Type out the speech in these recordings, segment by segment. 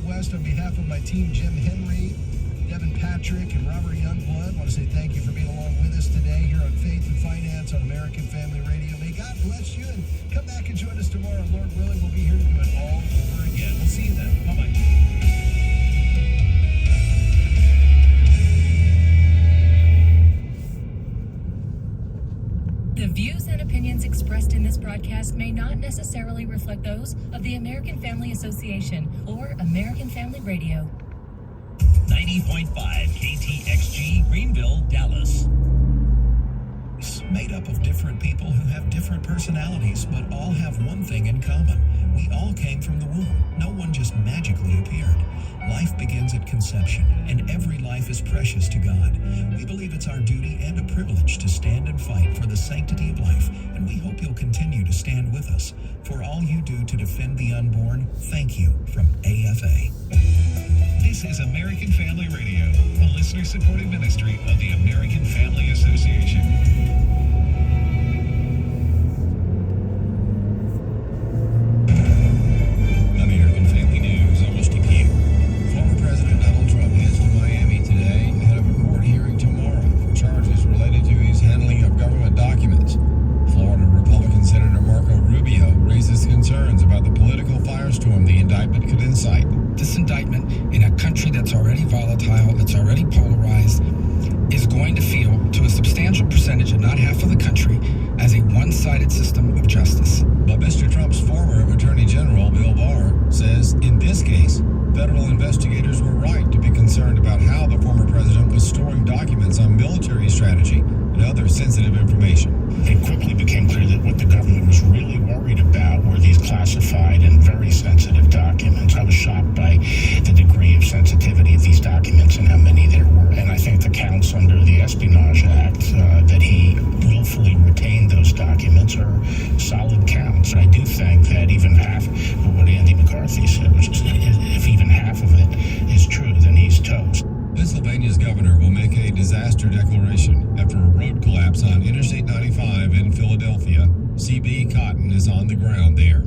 Southwest, on behalf of my team, Jim Henry, Devin Patrick, and Robert Youngblood, I want to say thank you for being along with us today here on Faith and Finance on American Family Radio. May God bless you, and come back and join us tomorrow. Lord willing, we'll be here to do it all over again. We'll see you then. Bye-bye. The views and opinions expressed in this broadcast may not necessarily reflect those of the American Family Association or American Family Radio. 90.5 KTXG, Greenville, Dallas. Made up of different people who have different personalities, but all have one thing in common. We all came from the womb. No one just magically appeared. Life begins at conception, and every life is precious to God. We believe it's our duty and a privilege to stand and fight for the sanctity of life, and we hope you'll continue to stand with us. For all you do to defend the unborn, thank you from AFA. This is American Family Radio, a listener-supported ministry of the American Family Association. American Family News, almost a year. Former President Donald Trump heads to Miami today ahead of a court hearing tomorrow for charges related to his handling of government documents. Florida Republican Senator Marco Rubio raises concerns about the political firestorm the indictment could incite. This indictment, in a country that's already volatile, that's already polarized, is going to feel, to a substantial percentage, if not half of the country, as a one-sided system of justice. But Mr. Trump's former Attorney General, Bill Barr, says in this case, federal investigators were right to be concerned about how the former president was storing documents on military strategy and other sensitive information. It quickly became clear that what the government was really worried about were these classified and very sensitive documents. I was shocked by the degree of sensitivity of these documents and how many there were. And I think the counts under the Espionage Act that he willfully retained those documents are solid counts. I do think that even half of what Andy McCarthy said, which is if even half of it is true, then he's toast. Pennsylvania's governor will make a disaster declaration after a road collapse on Interstate 95 in Philadelphia. CB Cotton is on the ground there.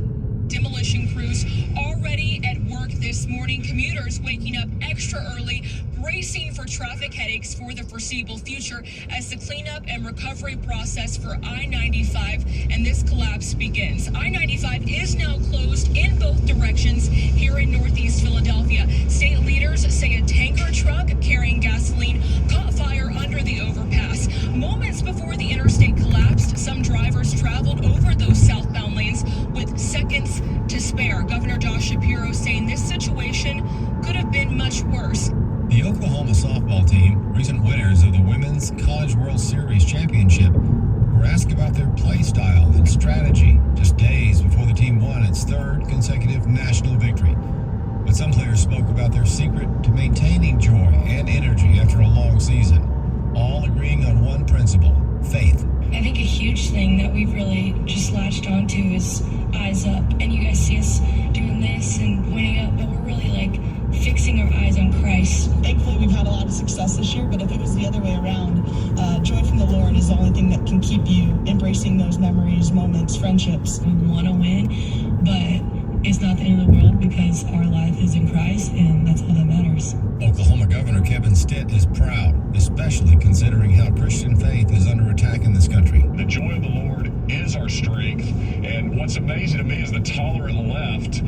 Demolition crews already at work this morning. Commuters waking up extra early, bracing for traffic headaches for the foreseeable future as the cleanup and recovery process for I-95 and this collapse begins. I-95 is now closed in both directions here in Northeast Philadelphia. State leaders say a tanker truck carrying gasoline caught fire under the overpass. Moments before the interstate collapsed, some drivers traveled over those southbound lanes with seconds to spare. Governor Josh Shapiro saying this situation could have been much worse. The Oklahoma softball team, recent winners of the Women's College World Series Championship, were asked about their play style and strategy just days before the team won its third consecutive national victory. But some players spoke about their secret to maintaining joy and energy after a long season, all agreeing on one principle: faith. I think a huge thing that we've really just latched onto is eyes up. And you guys see us doing this and pointing up, but we're really like fixing our eyes on Christ. Thankfully, we've had a lot of success this year, but if it was the other way around, joy from the Lord is the only thing that can keep you embracing those memories, moments, friendships. We want to win, but it's not the end of the world because our life is in Christ, and that's all that matters. Oklahoma Governor Kevin Stitt is proud, especially considering how Christian faith is under attack in this country. The joy of the Lord is our strength, and what's amazing to me is the tolerant left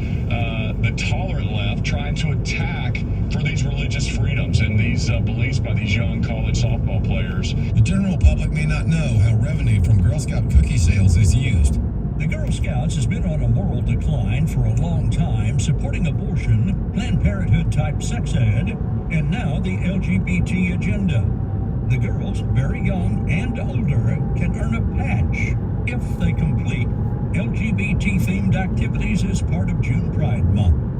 trying to attack for these religious freedoms and these beliefs by these young college softball players. The general public may not know how revenue from Girl Scout cookie sales is used. The Girl Scouts has been on a moral decline for a long time, supporting abortion, Planned Parenthood-type sex ed, and now the LGBT agenda. The girls, very young and older, can earn a patch if they complete LGBT-themed activities as part of June Pride Month.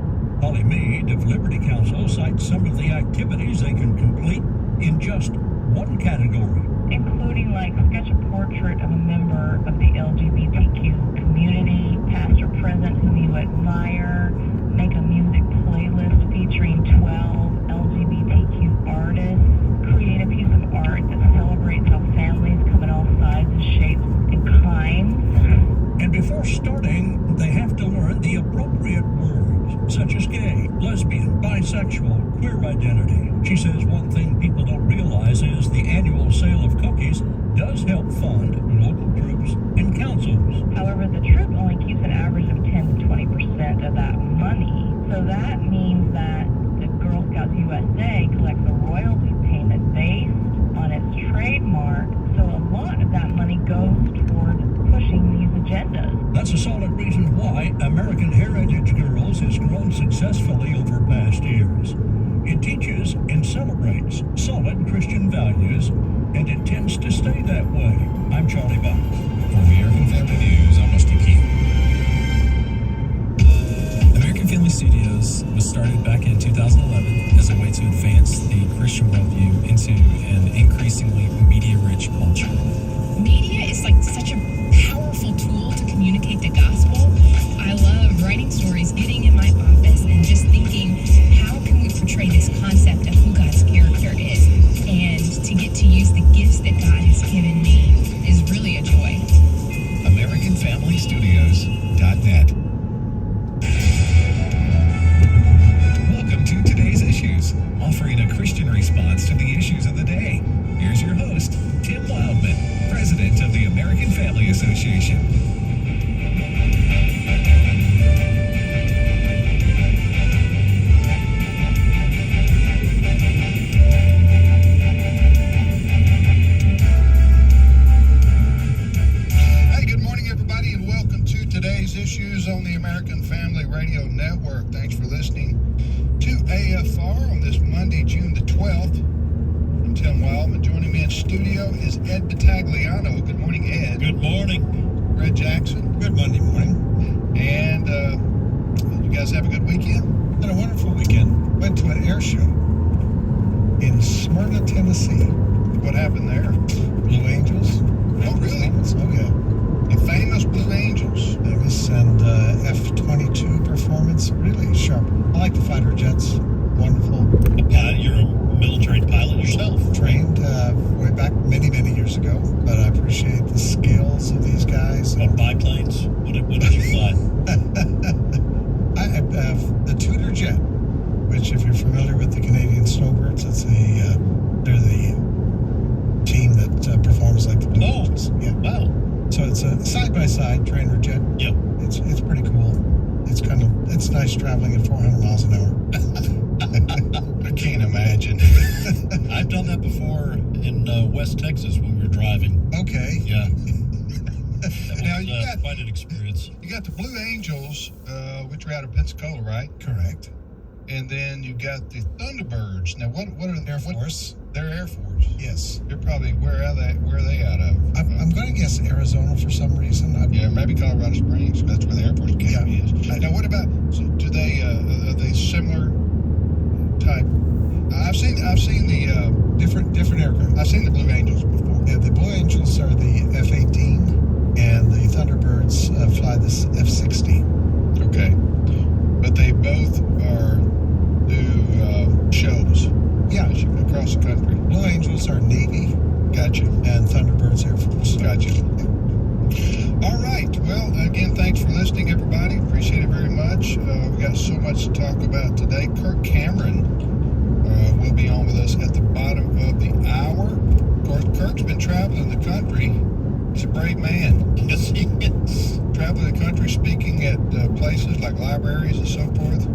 Holly Mead of Liberty Counsel cites some of the activities they can complete in just one category, including like sketch a portrait of a member of the LGBTQ community, past or present whom you admire, make a music playlist featuring 12 LGBTQ artists, create a piece of art that celebrates how families come in all sizes, shapes, and kinds. And before starting, they have to learn the appropriate words, such as gay, lesbian, bisexual, queer identity. She says one thing people don't realize is the annual sale of cookies does help fund local troops and councils. However, the troop only keeps an average of 10 to 20% of that money. So that means that the Girl Scouts USA collects a royalty payment based on its trademark. So a lot of that money goes toward pushing these agendas. That's a solid reason why American Heritage Girls has grown successfully over past years. It teaches and celebrates solid Christian values, and it tends to stay that way. I'm Charlie Buck. For American Family News, I'm Rusty King. American Family Studios was started back in 2011 as a way to advance the Christian worldview into an increasingly media-rich culture. Media is like such a powerful tool to communicate the gospel. I love writing stories, getting in my office, and just thinking, how can we portray this concept of who God's character is? And to get to use the gifts that God has given me is really a joy. AmericanFamilyStudios.net. Welcome to Today's Issues, offering a Christian response to the issues of the day. Here's your host, Tim Wildman, President of the American Family Association. Hey, good morning, everybody, and welcome to Today's Issues on the American Family Radio Network. Thanks for listening to AFR on this Monday, June the 12th. I'm Tim Wildman. Joining me in studio is Ed Battagliano. Good morning, Ed. Good morning. Red Jackson. Good Monday morning. And you guys have a good weekend? Had a wonderful weekend. Went to an air show in Smyrna, Tennessee. What happened there? Blue Angels. Oh, really? Oh, yeah. The famous Blue Angels. Famous and F-22 performance. Really sharp. I like the fighter jets. Wonderful. You're a military pilot yourself. Trained way back many, many years ago. But I appreciate the skills of these guys. What biplanes? What did you fly? I have the Tudor jet, which, if you're familiar with the Canadian Snowbirds, it's they're the team that performs like the Blue Angels. Yeah. Wow. So it's a side-by-side trainer jet. Yep. It's pretty cool. It's nice traveling at 400 miles an hour. I can't imagine. I've done that before in West Texas when we were driving. Okay. Yeah. Now, That was quite an experience. You got the Blue Angels, which are out of Pensacola, right? Correct. And then you got the Thunderbirds. Now, what are the Air Force? They're Air Force. Yes. They're probably where are they out of? I'm going to guess Arizona for some reason. Yeah, maybe Colorado Springs. That's where the Air Force Academy is. Now, what about? So do they are they similar type? I've seen the different aircraft. I've seen the Blue Angels before. Yeah, the Blue Angels are the F-18, and the Thunderbirds fly this F-16. Okay, but they both do shows. Yeah, across the country. Blue Angels are Navy. Gotcha. And Thunderbirds Air Force. Gotcha. All right. Well, again, thanks for listening, everybody. Appreciate it very much. We got so much to talk about today. Kirk Cameron will be on with us at the bottom of the hour. Of course, Kirk's been traveling the country. He's a brave man. Yes, he is. Traveling the country, speaking at places like libraries and so forth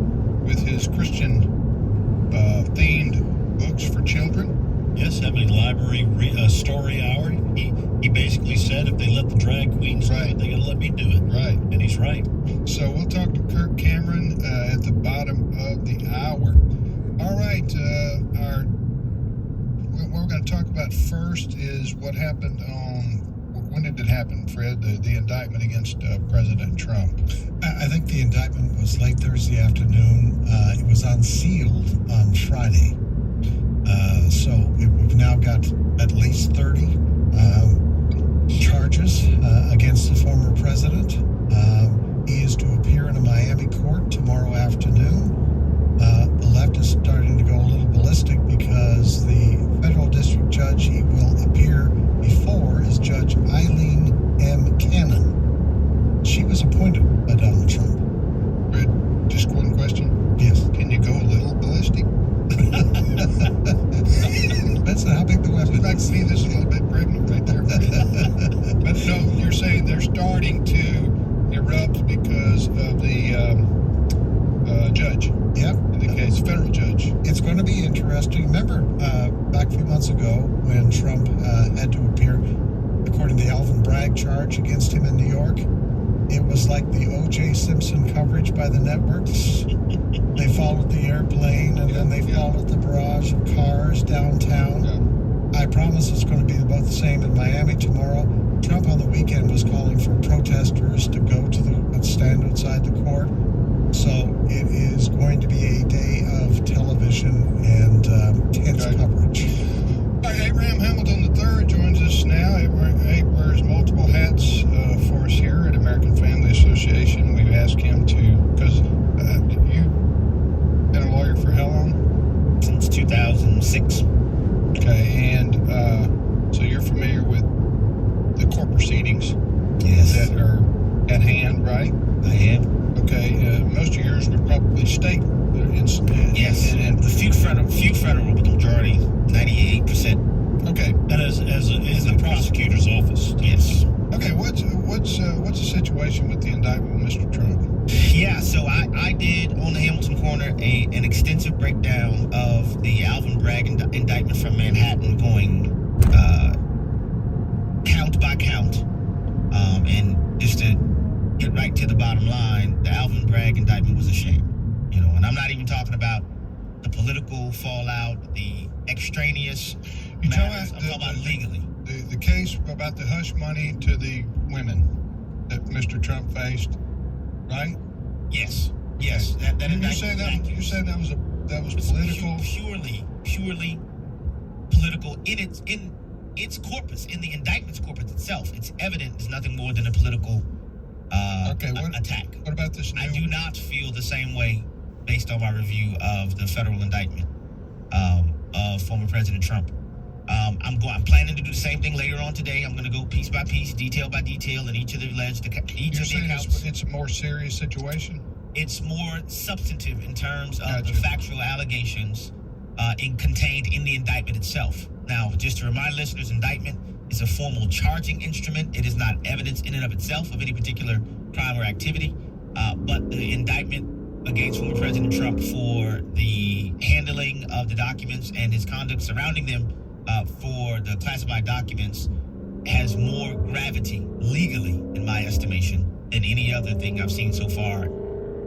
with his Christian themed books for children. Yes, having a library story hour. He basically said if they let the drag queens do it, they got to let me do it. Right. And he's right. So we'll talk to Kirk Cameron at the bottom of the hour. All right. What we're going to talk about first is what happened when did it happen, Fred? The indictment against President Trump. I think the indictment was late Thursday afternoon. It was unsealed on Friday. So we've now got at least 30 charges against the former president. He is to appear in a Miami court tomorrow afternoon. The left is starting to go a little ballistic because the federal district judge he will appear before is Judge Eileen M. Cannon. She was appointed by Donald Trump. Fred, just one question. Yes. Can you go a little ballistic? Okay, it's a federal judge. It's going to be interesting. Remember, back a few months ago when Trump had to appear, according to the Alvin Bragg charge against him in New York, it was like the O.J. Simpson coverage by the networks. They followed the airplane, and then they followed the barrage of cars downtown. I promise it's going to be about the same in Miami tomorrow. Trump on the weekend was calling for protesters to go to stand outside the court. So it is going to be a day of television and tense coverage. All right, Abraham Hamilton III joins us now. Abe wears multiple hats for us here at American Family Association. We've asked him to, because you've been a lawyer for how long? Since 2006. Okay, and so you're familiar with the court proceedings that are at hand, right? I am. Okay, most of yours were probably state incidents. Yes, and the few federal, but the majority, 98%. Okay, and as the prosecutor's office. Yes. Okay, what's the situation with the indictment with Mr. Trump? Yeah, so I did on the Hamilton Corner an extensive breakdown of the Alvin Bragg indictment from Manhattan, going count by count, and just to get right to the bottom line, the Alvin Bragg indictment was a shame, and I'm not even talking about the political fallout, the extraneous matters. I'm talking about legally. The case about the hush money to the women that Mr. Trump faced, right? Yes. Yes. That you said that was political. Purely political in its corpus, in the indictment's corpus itself. It's evident it's nothing more than a political attack. What about this new? I do not feel the same way based on my review of the federal indictment of former President Trump. I'm planning to do the same thing later on today. I'm going to go piece by piece, detail by detail, in each of the alleged accounts. It's a more serious situation? It's more substantive in terms of the factual allegations contained in the indictment itself. Now, just to remind listeners, indictment is a formal charging instrument. It is not evidence in and of itself of any particular crime or activity, but the indictment against former President Trump for the handling of the documents and his conduct surrounding them for the classified documents has more gravity legally, in my estimation, than any other thing I've seen so far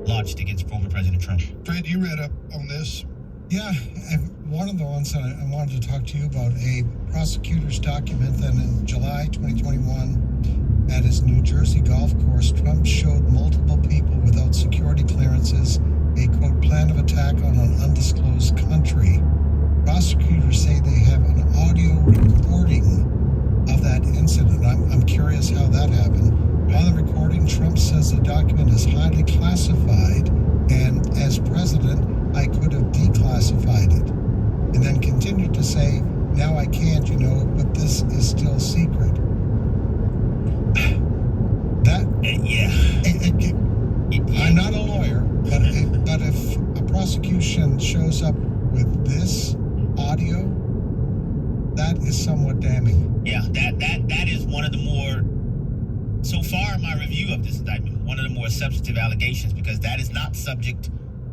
launched against former President Trump. Fred, you read up on this? Yeah, and one of the ones that I wanted to talk to you about, a prosecutor's document that in July 2021 at his New Jersey golf course, Trump showed multiple people without security clearances a, quote, plan of attack on an undisclosed country. Prosecutors say they have an audio recording of that incident. I'm curious how that happened. On the recording, Trump says the document is highly classified, and as president, I could have declassified it. And then continued to say, now I can't, but this is still secret. I'm not a lawyer, but if a prosecution shows up with this audio, that is somewhat damning. Yeah, that is one of the more, so far in my review of this indictment, one of the more substantive allegations, because that is not subject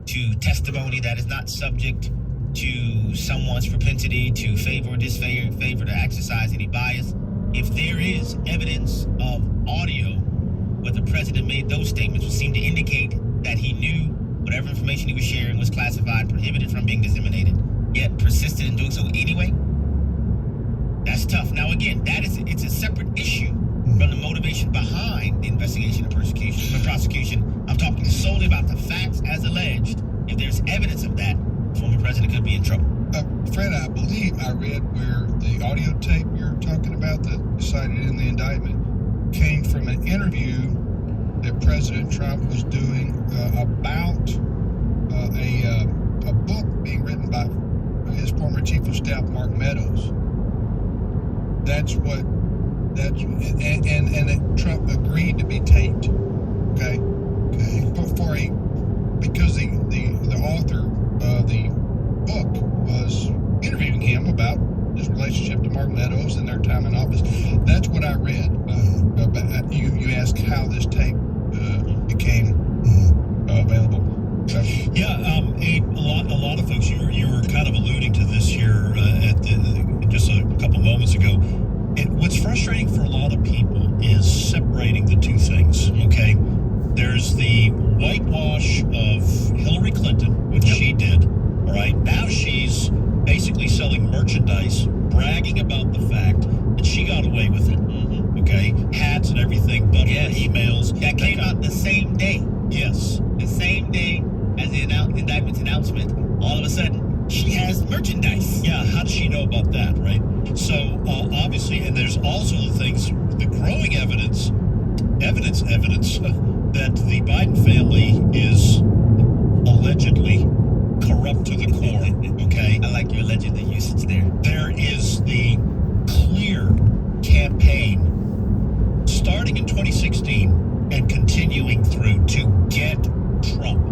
to testimony, that is not subject to someone's propensity to favor or disfavor, to exercise any bias. If there is evidence of audio where the president made those statements, which seem to indicate that he knew whatever information he was sharing was classified, prohibited from being disseminated, yet persisted in doing so anyway, that's tough. Now again, it's a separate issue from the motivation behind the investigation and prosecution. I'm talking solely about the facts as alleged. If there's evidence of that, the former president could be in trouble. Fred, I believe I read where the audio tape you're talking about that cited in the indictment came from an interview that President Trump was doing about a book being written by his former chief of staff, Mark Meadows. And Trump agreed to be taped. Okay. Because the author of the book was interviewing him about his relationship to Mark Meadows and their time in office. That's what I read. You asked how this tape became available. Yeah, a merchandise, bragging about the fact that she got away with it. Okay, hats and everything, but her emails that came out the same day. Yes, the same day as the indictment's announcement. All of a sudden, she has merchandise. Yeah, how does she know about that, right? So obviously, and there's also the things, the growing evidence that the Biden family is allegedly corrupt to the core. Okay, I like your allegedly usage there. There is the clear campaign starting in 2016 and continuing through to get Trump.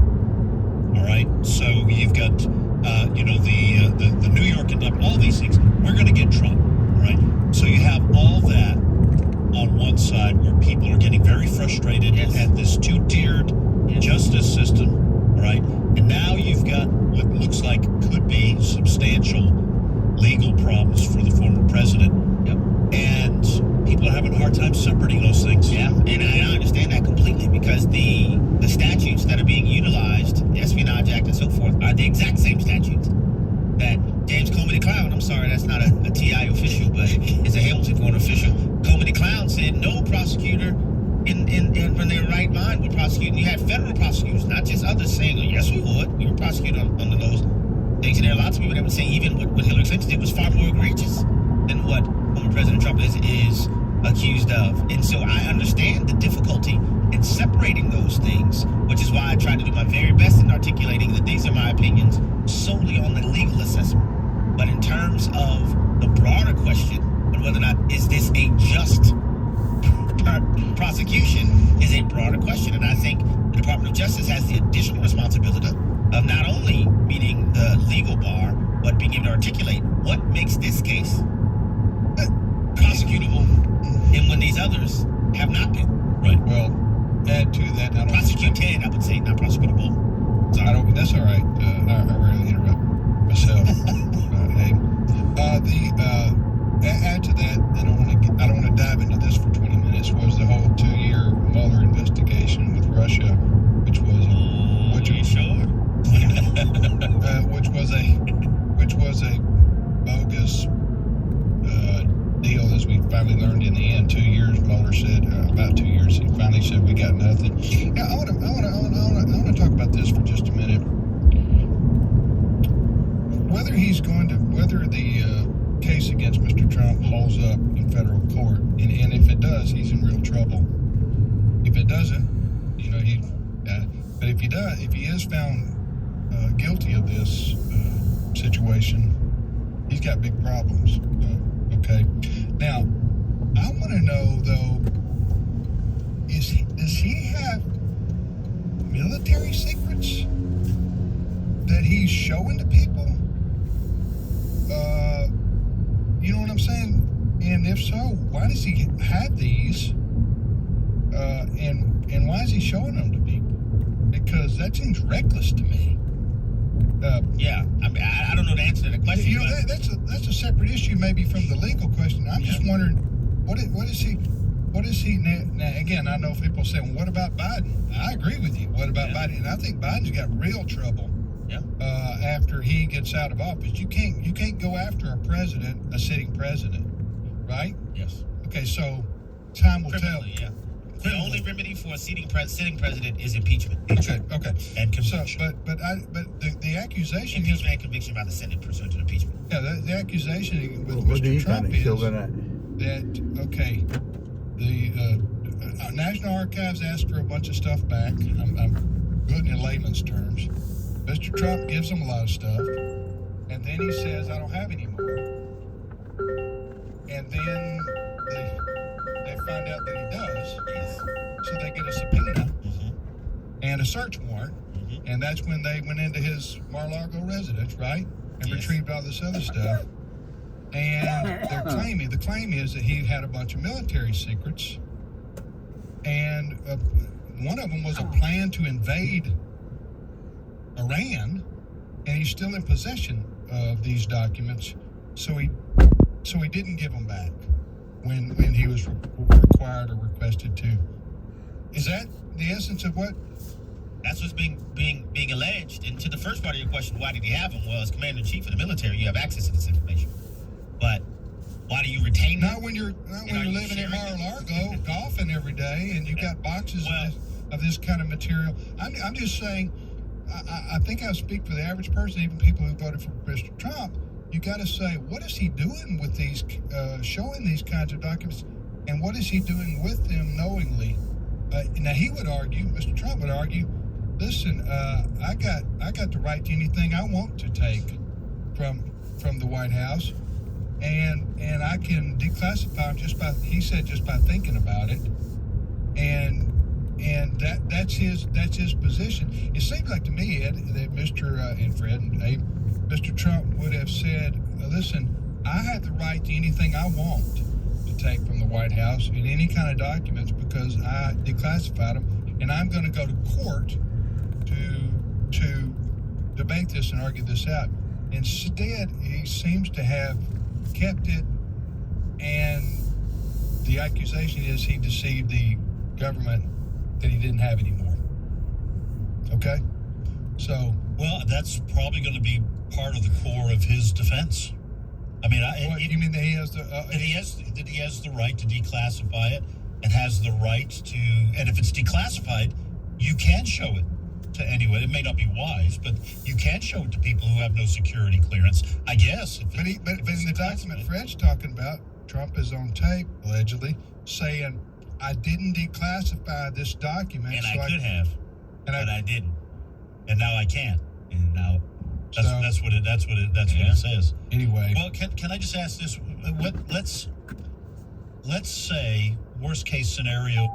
All right, so you've got the New York indictment, all these things. We're going to get Trump. All right, so you have all that on one side where people are getting very frustrated at this two-tiered justice system. All right, and now you've got what looks like could be substantial legal problems for the former president. And people are having a hard time separating those things. Yeah, and I understand that completely because the statutes that are being utilized, the Espionage Act and so forth, are the exact same statutes that James Comey the Clown, I'm sorry, that's not a TI official, but it's a Hamilton Court official. Comey the Clown said no prosecutor in their right mind would prosecute. And you had federal prosecutors, not just others, saying, oh, yes, we would. We would prosecute under those things. And there are lots of people that would say even what Hillary Clinton did was far more egregious than what former President Trump is accused of. And so I understand the difficulty in separating those things, which is why I try to do my very best in articulating that these are my opinions solely on the legal assessment. But in terms of the broader question of whether or not is this a just prosecution is a broader question. And I think the Department of Justice has the additional responsibility of not only meeting the legal bar, but being able to articulate what makes this case prosecutable and when these others have not been. Right. Well, add to that, I don't prosecuted, I would say, not prosecutable. Sorry. That's all right. I rarely interrupt myself. Add to that, I don't want to dive into this for 20 minutes. Was the whole 2-year Mueller investigation with Russia, which was a bogus deal, as we finally learned in the end. 2 years, Mueller said, about 2 years, he finally said we got nothing. Now, I want to talk about this for just a minute. Whether the case against Mr. Trump holds up in federal court, and if it does, he's in real trouble. If it doesn't, but if he is found guilty of this situation, he's got big problems. Okay. Now, I want to know though, does he have military secrets that he's showing to people? You know what I'm saying? And if so, why does he have these? And why is he showing them to people? Because that seems reckless to me. I mean, I don't know the answer to the question. You know, that's a separate issue, maybe from the legal question. I'm just wondering, what is he now? Again, I know people say, well, what about Biden? I agree with you. What about Biden? And I think Biden's got real trouble. After he gets out of office, you can't go after a sitting president, right? Yes. Okay, so time will tell. Yeah. The only remedy for a sitting president is impeachment. Okay. And conviction. So, but the accusation impeachment and conviction by the Senate pursuant to impeachment. Yeah, the accusation with Mr. Trump is that the National Archives asked for a bunch of stuff back. I'm putting it in layman's terms. Mr. Trump gives them a lot of stuff, and then he says, I don't have any more. And then they find out that he does, so they get a subpoena and a search warrant, and that's when they went into his Mar-a-Lago residence, right? And retrieved all this other stuff. And the claim is that he had a bunch of military secrets, and one of them was a plan to invade Iran, and he's still in possession of these documents, so he didn't give them back when he was required or requested to. Is that the essence of what? That's what's being alleged. And to the first part of your question, why did he have them? Well, as Commander-in-Chief of the military, you have access to this information. But why do you retain them? Not when you're are you living in sharing Mar-a-Lago golfing every day and you got boxes of this kind of material. I'm just saying, I think I speak for the average person, even people who voted for Mr. Trump. You got to say, what is he doing with these, showing these kinds of documents, and what is he doing with them knowingly? Now he would argue, Mr. Trump would argue, listen, I got the right to anything I want to take from the White House, and I can declassify them just by thinking about it, and that's his position. It seems like to me, Ed, that Mr. And Fred and Abe, Mr. Trump would have said, listen, I have the right to anything I want to take from the White House in any kind of documents because I declassified them, and I'm going to go to court to debate this and argue this out. Instead, he seems to have kept it, and the accusation is he deceived the government that he didn't have anymore. Okay? So... Well, that's probably going to be part of the core of his defense. I mean, you mean that he has the... that he has the right to declassify it and has the right to... And if it's declassified, you can show it to anyone. It may not be wise, but you can show it to people who have no security clearance, I guess. But in the document Fred's talking about, Trump is on tape, allegedly, saying, I didn't declassify this document. And I could have, but I didn't. And now I can. And now that's what it says. Anyway. Well, can I just ask this? Let's say, worst case scenario,